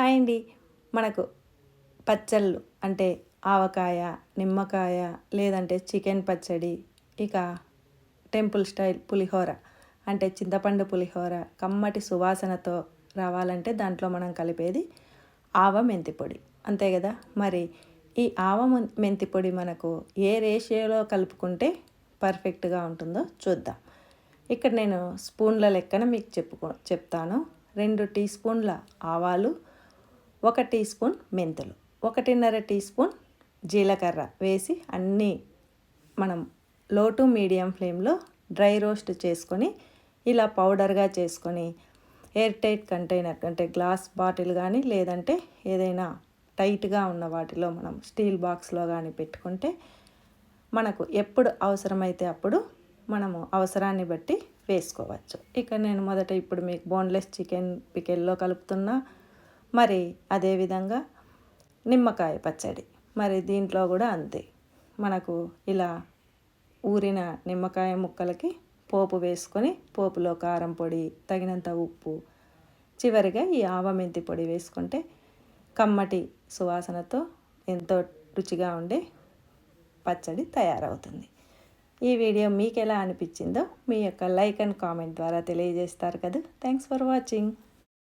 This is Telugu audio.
హాయ్ అండి. మనకు పచ్చళ్ళు అంటే ఆవకాయ, నిమ్మకాయ, లేదంటే చికెన్ పచ్చడి, ఇక టెంపుల్ స్టైల్ పులిహోర అంటే చింతపండు పులిహోర కమ్మటి సువాసనతో రావాలంటే దాంట్లో మనం కలిపేది ఆవ మెంతి పొడి, అంతే కదా. మరి ఈ ఆవ మెంతి పొడి మనకు ఏ రేషియోలో కలుపుకుంటే పర్ఫెక్ట్గా ఉంటుందో చూద్దాం. ఇక్కడ నేను స్పూన్ల లెక్కన మీకు చెప్తాను. 2 టీ స్పూన్ల ఆవాలు, 1 టీ స్పూన్ మెంతులు, 1.5 టీ స్పూన్ జీలకర్ర వేసి అన్నీ మనం లో టు మీడియం ఫ్లేమ్లో డ్రై రోస్ట్ చేసుకొని ఇలా పౌడర్గా చేసుకొని ఎయిర్ టైట్ కంటైనర్ అంటే గ్లాస్ బాటిల్ కానీ లేదంటే ఏదైనా టైట్గా ఉన్న వాటిలో మనం స్టీల్ బాక్స్లో కానీ పెట్టుకుంటే మనకు ఎప్పుడు అవసరమైతే అప్పుడు మనము అవసరాన్ని బట్టి వేసుకోవచ్చు. ఇక నేను మొదట ఇప్పుడు మీకు బోన్లెస్ చికెన్ పికెల్లో కలుపుతున్నా. మరి అదేవిధంగా నిమ్మకాయ పచ్చడి, మరి దీంట్లో కూడా అంతే. మనకు ఇలా ఊరిన నిమ్మకాయ ముక్కలకి పోపు వేసుకొని పోపులో కారం పొడి, తగినంత ఉప్పు, చివరిగా ఈ ఆవ మెంతి పొడి వేసుకుంటే కమ్మటి సువాసనతో ఎంతో రుచిగా ఉండే పచ్చడి తయారవుతుంది. ఈ వీడియో మీకు ఎలా అనిపించిందో మీ యొక్క లైక్ అండ్ కామెంట్ ద్వారా తెలియజేస్తారు కదా. Thanks for watching.